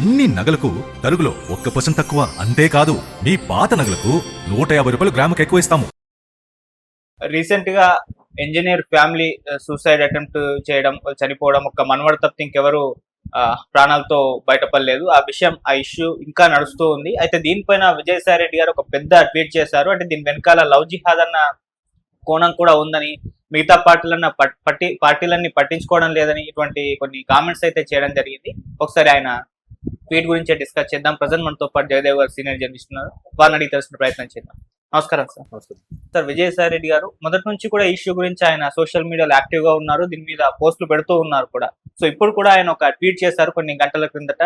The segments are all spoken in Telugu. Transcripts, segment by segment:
అన్ని నగలకు తరుగులో 1% తక్కువ. అంతేకాదు మీ పాత నగలకు 150 రూపాయలు గ్రాముకు ఎక్కువ ఇస్తాము. రీసెంట్ గా ఇంజనీర్ ఫ్యామిలీ సూసైడ్ అటెంప్ట్ చేయడం, చనిపోవడం, ఒక మనవడు తప్పితే ఇంకెవరు ప్రాణాలతో బయటపడలేదు. ఆ ఇష్యూ ఇంకా నడుస్తూ ఉంది. అయితే దీనిపైన విజయసాయి రెడ్డి గారు ఒక పెద్ద ట్వీట్ చేశారు. అంటే దీని వెనకాల లవ్ జిహాద్ అన్న కోణం కూడా ఉందని, మిగతా పార్టీలన్నీ పట్టించుకోవడం లేదని ఇటువంటి కొన్ని కామెంట్స్ అయితే చేయడం జరిగింది. ఒకసారి ఆయన ట్వీట్ గురించి డిస్కస్ చేద్దాం. ప్రజెంట్ మనతో పాటు జయదేవ్ గారు సీనియర్ జర్నలిస్ట్ ఉన్నారు. వారిని అడిగి తెలుసుకునే ప్రయత్నం చేద్దాం. నమస్కారం సార్. సార్, విజయసాయి రెడ్డి గారు మొదటి నుంచి కూడా ఈ ఇష్యూ గురించి ఆయన సోషల్ మీడియాలో యాక్టివ్ గా ఉన్నారు. దీని మీద పోస్టులు పెడుతూ ఉన్నారు కూడా. సో ఇప్పుడు కూడా ఆయన ఒక ట్వీట్ చేశారు కొన్ని గంటల క్రిందట.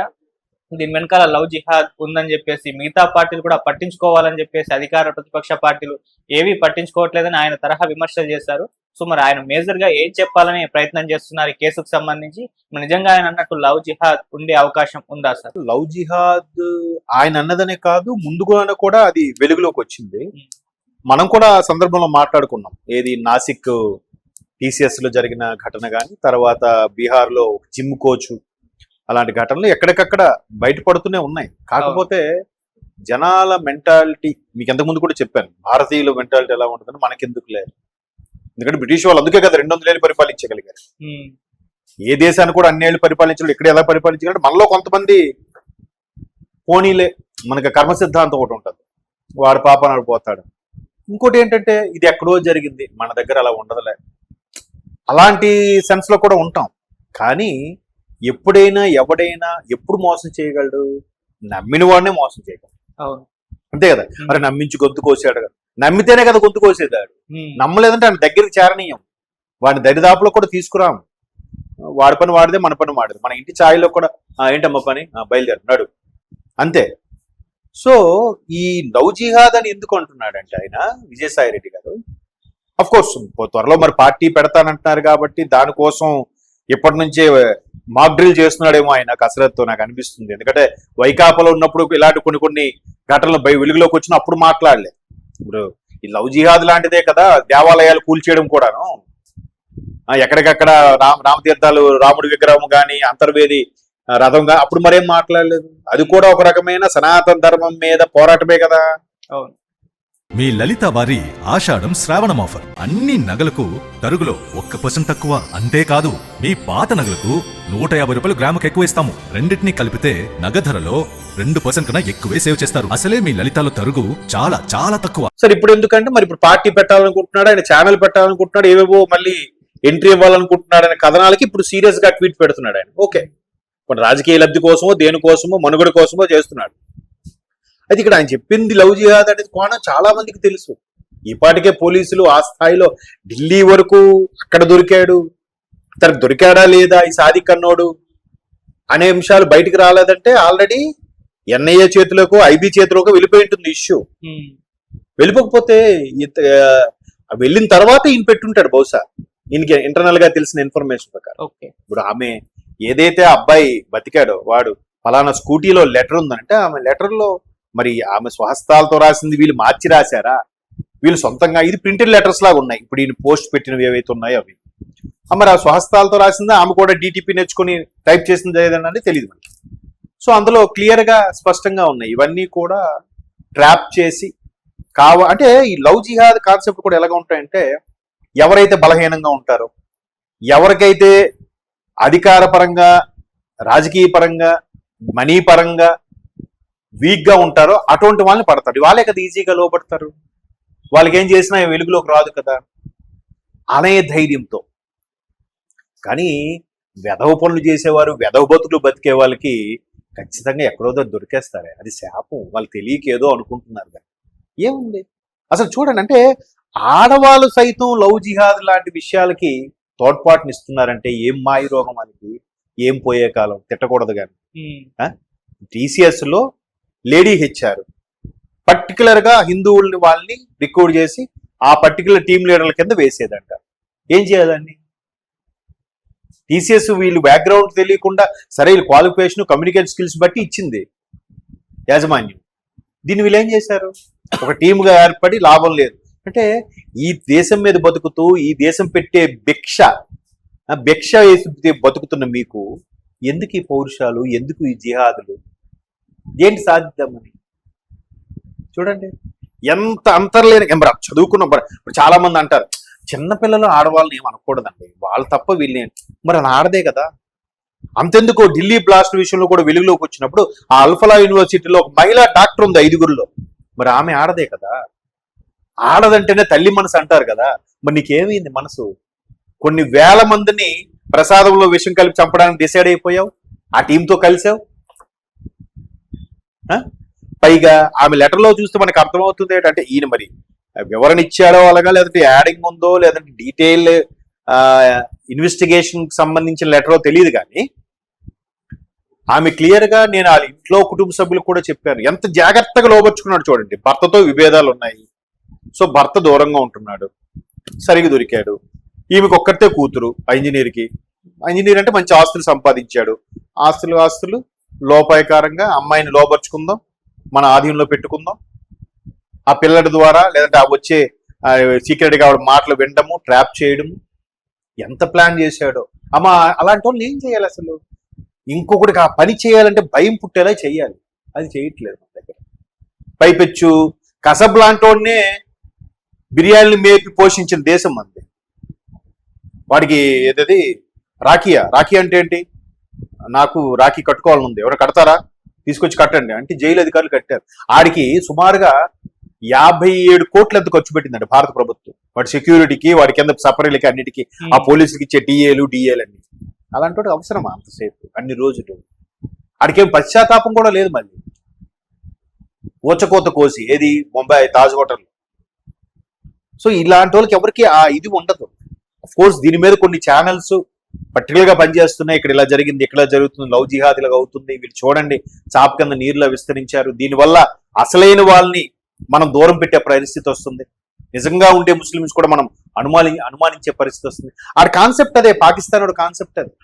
దీని వెనకాల లవ్ జిహాద్ ఉందని చెప్పేసి, మిగతా పార్టీలు కూడా పట్టించుకోవాలని చెప్పేసి, అధికార ప్రతిపక్ష పార్టీలు ఏవి పట్టించుకోవట్లేదని ఆయన తరహా విమర్శలు చేశారు. సో మరి ఆయన మేజర్ గా ఏం చెప్పాలని ప్రయత్నం చేస్తున్నారు ఈ కేసుకు సంబంధించి? నిజంగా ఆయన అన్నట్టు లవ్ జిహాద్ ఉండే అవకాశం ఉందా సార్? లవ్ జిహాద్ ఆయన అన్నదనే కాదు, ముందుగా కూడా అది వెలుగులోకి వచ్చింది. మనం కూడా సందర్భంలో మాట్లాడుకున్నాం. ఏది నాసిక్ టీసీఎస్ లో జరిగిన ఘటన కానీ, తర్వాత బీహార్ లో జిమ్ కోచ్, అలాంటి ఘటనలు ఎక్కడికక్కడ బయటపడుతూనే ఉన్నాయి. కాకపోతే జనాల మెంటాలిటీ మీకు ఎంతకుముందు కూడా చెప్పాను, భారతీయుల మెంటాలిటీ ఎలా ఉంటుందని మనకెందుకు లేదు. ఎందుకంటే బ్రిటిష్ వాళ్ళు అందుకే కదా 200 ఏళ్ళు పరిపాలించగలిగారు. ఏ దేశాన్ని కూడా అన్నేళ్ళు పరిపాలించడం, ఇక్కడ ఎలా పరిపాలించగలరు. మనలో కొంతమంది పోనీలే, మనకి కర్మ సిద్ధాంతం ఒకటి ఉంటుంది, వాడు పాపనాడు పోతాడు. ఇంకోటి ఏంటంటే ఇది ఎక్కడో జరిగింది, మన దగ్గర అలా ఉండదులే, అలాంటి సెన్స్ లో కూడా ఉంటాం. కానీ ఎప్పుడైనా ఎవడైనా ఎప్పుడు మోసం చేయగలడు? నమ్మిన వాడినే మోసం చేయగలడు. అంతే కదా. మరి నమ్మించి గొంతు కోసాడు కదా, నమ్మితేనే కదా గొంతు కోసేదాడు. నమ్మలేదంటే ఆయన దగ్గరికి చేరనీయం, వాడిని దరిదాపులో కూడా తీసుకురాము. వాడి పని వాడిదే, మన పని వాడిదే. మన ఇంటి ఛాయలో కూడా ఏంటమ్మ పని, బయలుదేరినాడు అంతే. సో ఈ లవ్ జిహాద్ అని ఎందుకు అంటున్నాడంటే ఆయన విజయసాయి రెడ్డి గారు, అఫ్ కోర్స్ త్వరలో మరి పార్టీ పెడతానంటున్నారు కాబట్టి దానికోసం ఇప్పటి నుంచే మాక్ డ్రిల్ చేస్తున్నాడేమో ఆయన కసరత్తు, నాకు అనిపిస్తుంది. ఎందుకంటే వైకాపాలో ఉన్నప్పుడు ఇలాంటి కొన్ని ఘటనలు వెలుగులోకి వచ్చిన అప్పుడు మాట్లాడలేదు. ఇప్పుడు ఈ లవ్ జిహాద్ లాంటిదే కదా దేవాలయాలు కూల్చేయడం కూడాను. ఎక్కడికక్కడ రామతీర్థాలు, రాముడి విగ్రహం కానీ, అంతర్వేది రథం కానీ, అప్పుడు మరేం మాట్లాడలేదు. అది కూడా ఒక రకమైన సనాతన ధర్మం మీద పోరాటమే కదా. మీ లలిత వారి ఆషాఢం శ్రావణం ఆఫర్. అన్ని నగలకు తరుగులో 1% తక్కువ. అంతేకాదు మీ పాత నగలకు 150 రూపాయలు గ్రాముకు ఎక్కువ ఇస్తాము. రెండింటినీ కలిపితే నగ ధరలో 2% కన్నా ఎక్కువే సేవ్ చేస్తారు. అసలే మీ లలితాలో తరుగు చాలా చాలా తక్కువ. సరే, ఇప్పుడు ఎందుకంటే మరి ఇప్పుడు పార్టీ పెట్టాలనుకుంటున్నాడు, ఆయన ఛానల్ పెట్టాలనుకుంటున్నాడు, ఏవేవో మళ్ళీ ఎంట్రీ ఇవ్వాలనుకుంటున్నాడు అనే కథనాలకి ఇప్పుడు సీరియస్ గా ట్వీట్ పెడుతున్నాడు ఆయన. ఓకే, ఇప్పుడు రాజకీయ లబ్ధి కోసమో దేనికోసమో మనుగడ కోసమో చేస్తున్నాడు. అయితే ఇక్కడ ఆయన చెప్పింది లవ్ జిహాద్ అనేది కోణం చాలా మందికి తెలుసు. ఈపాటికే పోలీసులు ఆ స్థాయిలో ఢిల్లీ వరకు అక్కడ దొరికాడు, తనకు దొరికాడా లేదా ఈ సాదిక్ అన్నోడు అనే అంశాలు బయటికి రాలేదంటే ఆల్రెడీ ఎన్ఐఏ చేతిలోకో ఐబీ చేతిలోకో వెళ్ళిపోయి ఉంటుంది ఇష్యూ. వెళ్ళిపోకపోతే వెళ్ళిన తర్వాత ఈయన పెట్టుంటాడు బహుశా, ఈయనకి ఇంటర్నల్ గా తెలిసిన ఇన్ఫర్మేషన్ ప్రకారం. ఇప్పుడు ఆమె ఏదైతే అబ్బాయి బతికాడో వాడు ఫలానా స్కూటీలో లెటర్ ఉందంటే ఆమె లెటర్ లో మరి ఆమె స్వహస్తాలతో రాసింది వీళ్ళు మార్చి రాశారా, వీళ్ళు సొంతంగా, ఇది ప్రింటెడ్ లెటర్స్ లాగా ఉన్నాయి ఇప్పుడు ఈయన పోస్ట్ పెట్టినవి ఏవైతే ఉన్నాయో అవి. మరి ఆ స్వహస్తాలతో రాసిందా, ఆమె కూడా డిటిపి నేర్చుకుని టైప్ చేసింది ఏదన్నా తెలియదు మనకి. సో అందులో క్లియర్ గా స్పష్టంగా ఉన్నాయి. ఇవన్నీ కూడా ట్రాప్ చేసి అంటే ఈ లవ్ జిహాద్ కాన్సెప్ట్ కూడా ఎలాగ ఉంటాయంటే, ఎవరైతే బలహీనంగా ఉంటారో, ఎవరికైతే అధికార పరంగా, రాజకీయ పరంగా, మనీ పరంగా వీక్ గా ఉంటారో అటువంటి వాళ్ళని పడతారు. వాళ్ళే కదా ఈజీగా లోపడతారు, వాళ్ళకి ఏం చేసినా వెలుగులోకి రాదు కదా అనే ధైర్యంతో. కానీ వెధవ పనులు చేసేవారు, వెధవ బతుకులు బతికే వాళ్ళకి ఖచ్చితంగా ఎక్కడో దొరికేస్తారే, అది శాపం. వాళ్ళు తెలియక ఏదో అనుకుంటున్నారు కానీ ఏముంది అసలు. చూడండి, అంటే ఆడవాళ్ళు సైతం లవ్ జిహాద్ లాంటి విషయాలకి తోడ్పాటునిస్తున్నారంటే ఏం మాయ రోగం మనకి, ఏం పోయే కాలం. తిట్టకూడదు కానీ టీసీఎస్ లో లేడీ హెచ్ఆర్ పర్టికులర్ గా హిందువుల్ని వాళ్ళని రిక్రూట్ చేసి ఆ పర్టికులర్ టీమ్ లీడర్ల కింద వేసేదంట. ఏం చేయాలండి? టీసీఎస్ వీళ్ళు బ్యాక్గ్రౌండ్ తెలియకుండా, సరే వీళ్ళు క్వాలిఫికేషన్ కమ్యూనికేషన్ స్కిల్స్ బట్టి ఇచ్చింది యాజమాన్యం. దీన్ని వీళ్ళు ఏం చేశారు? ఒక టీముగా ఏర్పడి లాభం లేదు అంటే, ఈ దేశం మీద బతుకుతూ ఈ దేశం పెట్టే భిక్ష వేసి బతుకుతున్న మీకు ఎందుకు ఈ పౌరుషాలు, ఎందుకు ఈ జిహాదులు? ఏంటి సాధిద్దామని చూడండి, ఎంత అంతర్లేని మరి చదువుకున్న ఇప్పుడు చాలా మంది అంటారు చిన్నపిల్లలు ఆడవాళ్ళని ఏం అనకూడదండి, వాళ్ళు తప్ప వీళ్ళని, మరి అది ఆడదే కదా. అంతెందుకు ఢిల్లీ బ్లాస్ట్ విషయంలో కూడా వెలుగులోకి వచ్చినప్పుడు ఆ అల్ఫలా యూనివర్సిటీలో ఒక మహిళా డాక్టర్ ఉంది 5గురిలో, మరి ఆమె ఆడదే కదా. ఆడదంటేనే తల్లి మనసు అంటారు కదా, మరి నీకేమైంది మనసు? కొన్ని వేల మందిని ప్రసాదంలో విషం కలిపి చంపడానికి డిసైడ్ అయిపోయావు, ఆ టీంతో కలిసావు. పైగా ఆమె లెటర్లో చూస్తే మనకు అర్థమవుతుంది ఏంటంటే ఈయన మరి వివరణ ఇచ్చాడో అలాగా, లేదంటే యాడింగ్ ఉందో, లేదంటే డీటెయిల్ ఇన్వెస్టిగేషన్ సంబంధించిన లెటరో తెలియదు, కానీ ఆమె క్లియర్ గా నేను వాళ్ళ ఇంట్లో కుటుంబ సభ్యులకు కూడా చెప్పాను, ఎంత జాగ్రత్తగా లోపరుచుకున్నాడు చూడండి. భర్తతో విభేదాలు ఉన్నాయి, సో భర్త దూరంగా ఉంటున్నాడు, సరిగా దొరికాడు. ఈమెకు ఒక్కటే కూతురు ఇంజనీర్ అంటే మంచి ఆస్తులు సంపాదించాడు. ఆస్తులు లోపాయకారంగా అమ్మాయిని లోపరుచుకుందాం, మన ఆధీనంలో పెట్టుకుందాం, ఆ పిల్లడి ద్వారా లేదంటే ఆ వచ్చే సీక్రెట్ గా మాటలు వినడము, ట్రాప్ చేయడము, ఎంత ప్లాన్ చేశాడో. అమ్మ అలాంటి వాళ్ళు ఏం చేయాలి అసలు? ఇంకొకటికి ఆ పని చేయాలంటే భయం పుట్టేలా చెయ్యాలి, అది చేయట్లేదు మన దగ్గర. పైపెచ్చు కసబ్లాంటోనే బిర్యానీలు మేపి పోషించిన దేశం మనది. వాడికి ఏదది రాఖీ అంటే ఏంటి, నాకు రాఖీ కట్టుకోవాలని ఉంది, ఎవరు కడతారా, తీసుకొచ్చి కట్టండి అంటే జైలు అధికారులు కట్టారు. ఆడికి సుమారుగా 57 కోట్లు ఎంత ఖర్చు పెట్టిందండి భారత ప్రభుత్వం, వాడి సెక్యూరిటీకి, వాడి కింద సపరేలకి, అన్నిటికీ, ఆ పోలీసులకి ఇచ్చే డిఏలు అన్ని. అలాంటి వాడు అవసరమా అంతసేపు అన్ని రోజులు? ఆడికేం పశ్చాత్తాపం కూడా లేదు. మళ్ళీ ఊచకోత కోసి ఏది ముంబై తాజ్ హోటల్. సో ఇలాంటి వాళ్ళకి ఎవరికి ఆ ఇది ఉండదు. అఫ్ కోర్స్ దీని మీద కొన్ని ఛానల్స్ పర్టికులర్ గా పనిచేస్తున్నాయి, ఇక్కడ ఇలా జరిగింది, ఇక్కడ జరుగుతుంది, లవ్ జిహాద్ ఇలాగ అవుతుంది, వీళ్ళు చూడండి చాప కింద నీరులో విస్తరించారు, దీనివల్ల అసలైన వాళ్ళని మనం దూరం పెట్టే పరిస్థితి వస్తుంది. నిజంగా ఉండే ముస్లిమ్స్ కూడా మనం అనుమానించే పరిస్థితి వస్తుంది. ఆ కాన్సెప్ట్ అదే, పాకిస్తాన్ కాన్సెప్ట్ అది.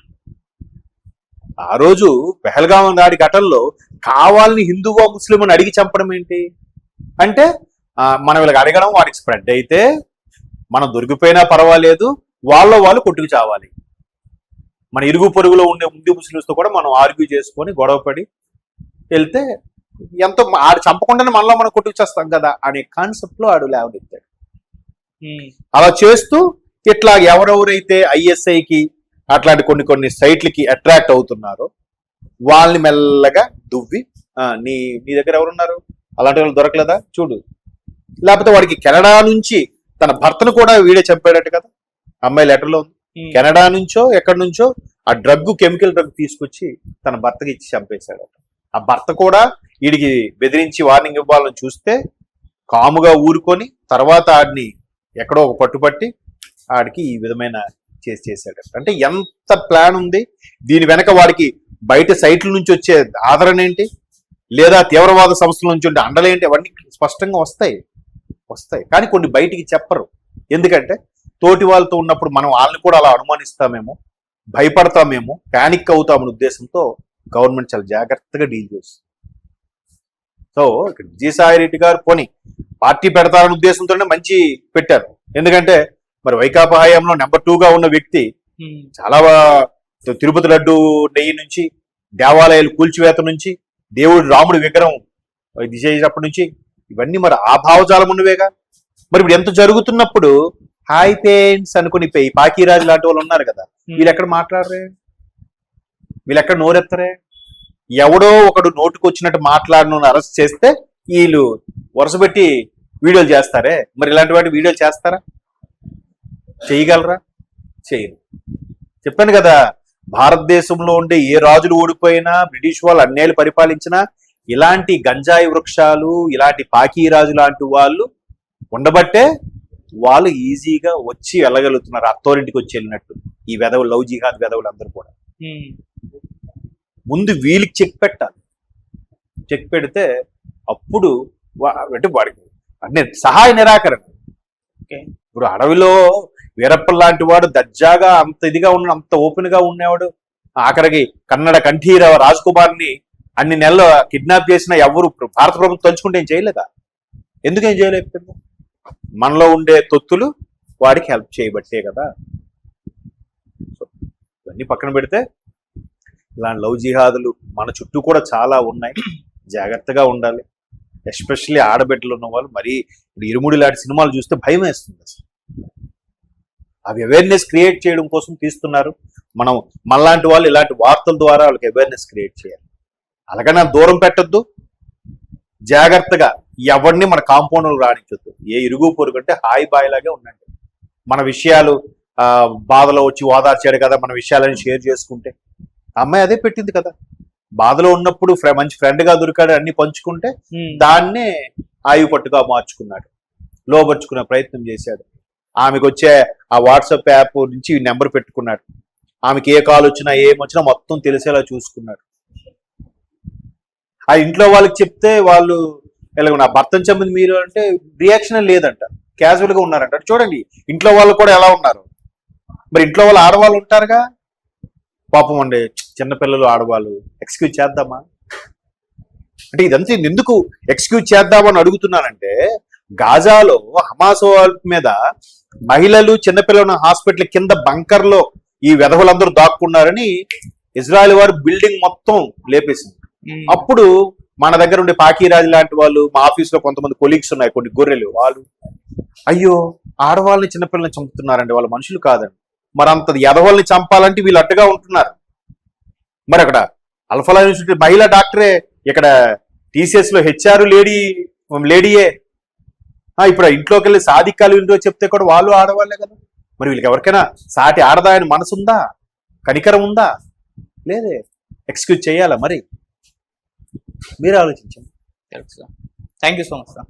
ఆ రోజు పెహల్గాం దాడి ఘటనలో కావాలని హిందువా ముస్లిం అని అడిగి చంపడం ఏంటి అంటే, మనం వీళ్ళకి అడగడం, వాడికి స్ప్రెడ్ అయితే మనం దొరికిపోయినా పర్వాలేదు, వాళ్ళు కొట్టుకు చావాలి. మన ఇరుగు పొరుగులో ఉండే ముందు ముస్లింస్తో కూడా మనం ఆర్గ్యూ చేసుకొని గొడవపడి వెళ్తే ఎంతో ఆడు చంపకుండానే మనలో మనం కొట్టుకు చేస్తాం కదా అనే కాన్సెప్ట్ లో ఆడు లేవనెత్తాడు. అలా చేస్తూ ఇట్లా ఎవరెవరైతే ఐఎస్ఐకి అట్లాంటి కొన్ని సైట్లకి అట్రాక్ట్ అవుతున్నారో వాళ్ళని మెల్లగా దువ్వి, నీ దగ్గర ఎవరున్నారు, అలాంటి వాళ్ళు దొరకలేదా చూడు. లేకపోతే వాడికి కెనడా నుంచి తన భర్తను కూడా వీడే చంపాడట కదా, అమ్మాయి లెటర్లో ఉంది. కెనడా నుంచో ఎక్కడి నుంచో ఆ కెమికల్ డ్రగ్ తీసుకొచ్చి తన భర్తకి ఇచ్చి చంపేశాడట. ఆ భర్త కూడా వీడికి బెదిరించి వార్నింగ్ ఇవ్వాలని చూస్తే కాముగా ఊరుకొని తర్వాత ఆడిని ఎక్కడో ఒక పట్టుపట్టి ఆడికి ఈ విధమైన చేశాడట. అంటే ఎంత ప్లాన్ ఉంది దీని వెనక. వాడికి బయట సైట్ల నుంచి వచ్చే ఆదరణ ఏంటి, లేదా తీవ్రవాద సంస్థల నుంచి ఉండే అండలేంటి, అవన్నీ స్పష్టంగా వస్తాయి. కానీ కొన్ని బయటికి చెప్పరు. ఎందుకంటే తోటి వాళ్ళతో ఉన్నప్పుడు మనం వాళ్ళని కూడా అలా అనుమానిస్తామేమో, భయపడతామేమో, ప్యానిక్ అవుతామనే ఉద్దేశంతో గవర్నమెంట్ చాలా జాగ్రత్తగా డీల్ చేస్తుంది. సో ఇక్కడ విజయసాయి రెడ్డి గారు పోనీ పార్టీ పెడతారనే ఉద్దేశంతోనే మంచి పెట్టారు. ఎందుకంటే మరి వైకాపా హయాంలో నెంబర్ 2గా ఉన్న వ్యక్తి చాలా తిరుపతి లడ్డు నెయ్యి నుంచి, దేవాలయాలు కూల్చివేత నుంచి, దేవుడు రాముడి విగ్రహం ఇది చేసినప్పటి నుంచి ఇవన్నీ మరి ఆ భావజాలం ఉన్నవేగా. మరి ఇప్పుడు ఎంత జరుగుతున్నప్పుడు హాయ్ పేరెంట్స్ అనుకుని పాకీరాజు లాంటి వాళ్ళు ఉన్నారు కదా, వీళ్ళు ఎక్కడ మాట్లాడరే, వీళ్ళు ఎక్కడ నోరెత్తరే. ఎవడో ఒకడు నోటుకు వచ్చినట్టు మాట్లాడిన అరెస్ట్ చేస్తే వీళ్ళు వరుసపెట్టి వీడియోలు చేస్తారే, మరి ఇలాంటి వాటి వీడియోలు చేస్తారా, చేయగలరా? చేయరు. చెప్పాను కదా, భారతదేశంలో ఉండే ఏ రాజులు ఓడిపోయినా, బ్రిటిష్ వాళ్ళు అన్నేళ్ళు పరిపాలించినా ఇలాంటి గంజాయి వృక్షాలు, ఇలాంటి పాకీరాజు లాంటి వాళ్ళు ఉండబట్టే వాళ్ళు ఈజీగా వచ్చి వెళ్ళగలుగుతున్నారు, అత్తోరింటికి వచ్చి వెళ్ళినట్టు. ఈ వెధవులు, లవ్ జిహాద్ వెధవులు అందరూ కూడా ముందు వీళ్ళకి చెక్ పెట్టాలి. చెక్ పెడితే అప్పుడు అంటే వాడికి అంటే సహాయ నిరాకరణ. ఇప్పుడు అడవిలో వీరప్ప లాంటి వాడు దర్జాగా అంత ఇదిగా ఉన్న, అంత ఓపెన్ గా ఉండేవాడు. ఆఖరికి కన్నడ కంఠీరవ రాజ్ కుమార్ని అన్ని నెలలు కిడ్నాప్ చేసిన ఎవరు భారత ప్రభుత్వం తలుచుకుంటే ఏం చేయలేదా? ఎందుకేం చేయలేకపోయింది? మనలో ఉండే తొత్తులు వాడికి హెల్ప్ చేయబట్టే కదా. ఇవన్నీ పక్కన పెడితే ఇలాంటి లవ్ జిహాదులు మన చుట్టూ కూడా చాలా ఉన్నాయి. జాగ్రత్తగా ఉండాలి. ఎస్పెషల్లీ ఆడబిడ్డలు ఉన్న వాళ్ళు మరీ ఇప్పుడు ఇరుముడి లాంటి సినిమాలు చూస్తే భయం వేస్తుంది అసలు. అవి అవేర్నెస్ క్రియేట్ చేయడం కోసం తీస్తున్నారు. మనం మనలాంటి వాళ్ళు ఇలాంటి వార్తల ద్వారా వాళ్ళకి అవేర్నెస్ క్రియేట్ చేయాలి. అలాగనే దూరం పెట్టొద్దు, జాగ్రత్తగా ఎవరిని మన కాంపౌండ్లో రాణించొద్దు. ఏ ఇరుగు పొరుగు అంటే హాయి బాయిలాగే ఉండండి. మన విషయాలు బాధలో వచ్చి ఓదార్చాడు కదా, మన విషయాలని షేర్ చేసుకుంటే, అమ్మాయి అదే పెట్టింది కదా, బాధలో ఉన్నప్పుడు మంచి ఫ్రెండ్ గా దొరికాడు, అన్ని పంచుకుంటే దాన్నే ఆయువు పట్టుగా మార్చుకున్నాడు, లోపరుచుకునే ప్రయత్నం చేశాడు. ఆమెకు వచ్చే ఆ వాట్సాప్ యాప్ నుంచి నెంబర్ పెట్టుకున్నాడు. ఆమెకి ఏ కాల్ వచ్చినా ఏమొచ్చినా మొత్తం తెలిసేలా చూసుకున్నాడు. ఆ ఇంట్లో వాళ్ళకి చెప్తే వాళ్ళు ఇలా నా భర్తను చెప్పింది మీరు అంటే రియాక్షన్ లేదంట, క్యాజువల్ గా ఉన్నారంట. చూడండి ఇంట్లో వాళ్ళు కూడా ఎలా ఉన్నారు. మరి ఇంట్లో వాళ్ళు ఆడవాళ్ళు ఉంటారుగా, పాపం అండి చిన్నపిల్లలు ఆడవాళ్ళు, ఎక్స్క్యూజ్ చేద్దామా అంటే ఇదంతా ఎందుకు ఎక్స్క్యూజ్ చేద్దామని అడుగుతున్నానంటే, గాజాలో హమాస్ మీద మహిళలు చిన్నపిల్లలు హాస్పిటల్ కింద బంకర్ లో ఈ వెధవులందరూ దాక్కున్నారని ఇజ్రాయెల్ వారు బిల్డింగ్ మొత్తం లేపేసింది. అప్పుడు మన దగ్గర ఉండే పాకీరాజు లాంటి వాళ్ళు, మా ఆఫీస్ లో కొంతమంది కొలీగ్స్ ఉన్నాయి, కొన్ని గొర్రెలు, వాళ్ళు అయ్యో ఆడవాళ్ళని చిన్నపిల్లల్ని చంపుతున్నారండి, వాళ్ళ మనుషులు కాదండి. మరి అంత ఎదవాళ్ళని చంపాలంటే వీళ్ళు అడ్డగా ఉంటున్నారు. మరి అక్కడ అల్ఫలా యూనివర్సిటీ మహిళా డాక్టరే, ఇక్కడ టీసీఎస్ లో హెచ్ఆర్ లేడీయే. ఇప్పుడు ఇంట్లోకి వెళ్ళి సాధికాలు ఇంట్లో చెప్తే కూడా వాళ్ళు ఆడవాళ్లే కదా. మరి వీళ్ళకి ఎవరికైనా సాటి ఆడదా అని మనసు ఉందా, కనికరం ఉందా? లేదే. ఎక్స్క్యూజ్ చేయాలా? మరి మీరు ఆలోచించండి. Thank you so much sir.